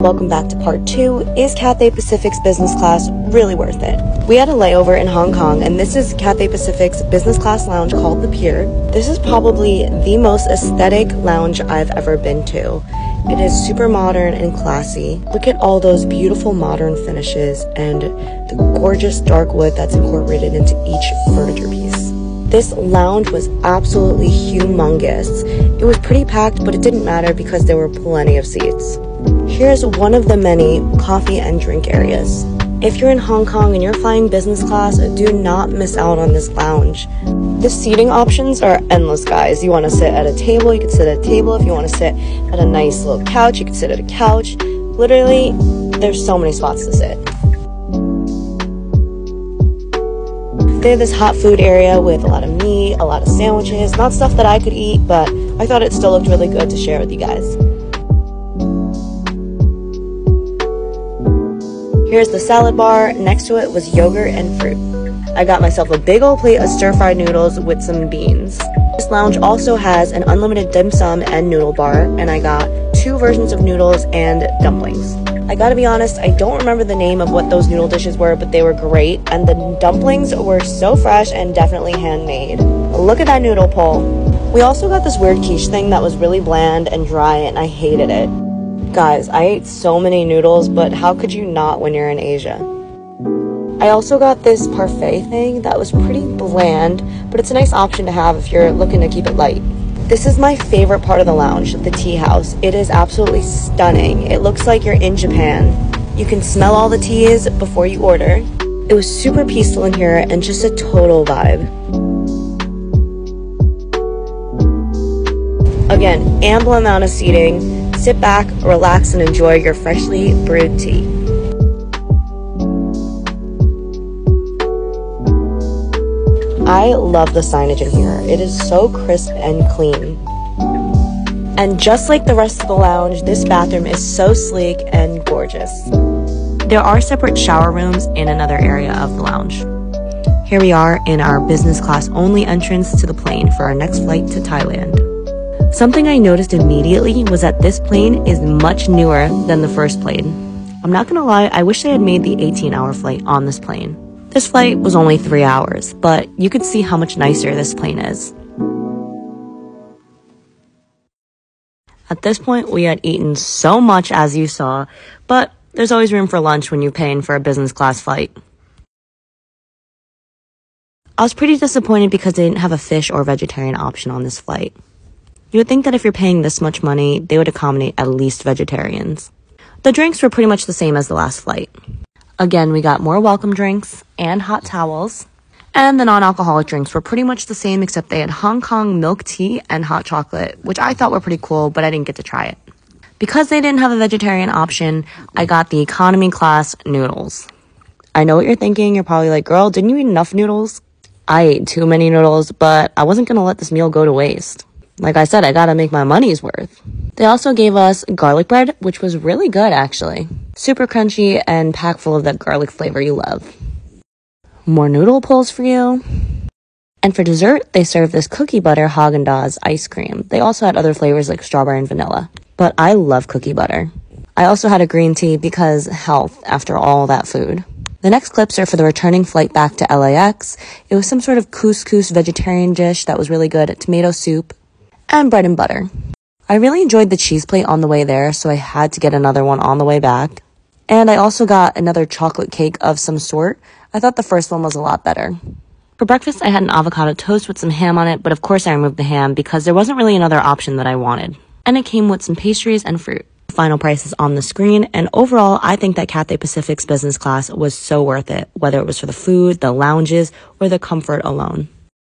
Welcome back to part 2. Is Cathay Pacific's business class really worth it? We had a layover in Hong Kong, and this is Cathay Pacific's business class lounge called The Pier. This is probably the most aesthetic lounge I've ever been to. It is super modern and classy. Look at all those beautiful modern finishes and the gorgeous dark wood that's incorporated into each furniture piece. This lounge was absolutely humongous. It was pretty packed, but it didn't matter because there were plenty of seats. Here's one of the many coffee and drink areas. If you're in Hong Kong and you're flying business class, do not miss out on this lounge. The seating options are endless, guys. You want to sit at a table, you can sit at a table. If you want to sit at a nice little couch, you can sit at a couch. Literally, there's so many spots to sit. They have this hot food area with a lot of meat, a lot of sandwiches. Not stuff that I could eat, but I thought it still looked really good to share with you guys. Here's the salad bar. Next to it was yogurt and fruit. I got myself a big old plate of stir-fried noodles with some beans. This lounge also has an unlimited dim sum and noodle bar, and I got 2 versions of noodles and dumplings. I gotta be honest, I don't remember the name of what those noodle dishes were, but they were great, and the dumplings were so fresh and definitely handmade. Look at that noodle pull. We also got this weird quiche thing that was really bland and dry, and I hated it. Guys, I ate so many noodles, but how could you not when you're in Asia? I also got this parfait thing that was pretty bland, but it's a nice option to have if you're looking to keep it light. This is my favorite part of the lounge, the tea house. It is absolutely stunning. It looks like you're in Japan. You can smell all the teas before you order. It was super peaceful in here and just a total vibe. Again, ample amount of seating. Sit back, relax, and enjoy your freshly brewed tea. I love the signage in here. It is so crisp and clean. And just like the rest of the lounge, this bathroom is so sleek and gorgeous. There are separate shower rooms in another area of the lounge. Here we are in our business class only entrance to the plane for our next flight to Thailand. Something I noticed immediately was that this plane is much newer than the first plane. I'm not gonna lie, I wish they had made the 18-hour flight on this plane. This flight was only 3 hours, but you could see how much nicer this plane is. At this point, we had eaten so much, as you saw, but there's always room for lunch when you're paying for a business class flight. I was pretty disappointed because they didn't have a fish or vegetarian option on this flight. You would think that if you're paying this much money, they would accommodate at least vegetarians. The drinks were pretty much the same as the last flight. Again, we got more welcome drinks and hot towels. And the non-alcoholic drinks were pretty much the same, except they had Hong Kong milk tea and hot chocolate, which I thought were pretty cool, but I didn't get to try it. Because they didn't have a vegetarian option, I got the economy class noodles. I know what you're thinking. You're probably like, girl, didn't you eat enough noodles? I ate too many noodles, but I wasn't going to let this meal go to waste. Like I said, I gotta make my money's worth. They also gave us garlic bread, which was really good, actually. Super crunchy and packed full of that garlic flavor you love. More noodle pulls for you. And for dessert, they served this cookie butter Haagen-Dazs ice cream. They also had other flavors like strawberry and vanilla. But I love cookie butter. I also had a green tea because health after all that food. The next clips are for the returning flight back to LAX. It was some sort of couscous vegetarian dish that was really good, tomato soup, and bread and butter. I really enjoyed the cheese plate on the way there, so I had to get another one on the way back. And I also got another chocolate cake of some sort. I thought the first one was a lot better. For breakfast, I had an avocado toast with some ham on it, but of course I removed the ham because there wasn't really another option that I wanted. And it came with some pastries and fruit. Final prices on the screen, and overall, I think that Cathay Pacific's business class was so worth it, whether it was for the food, the lounges, or the comfort alone.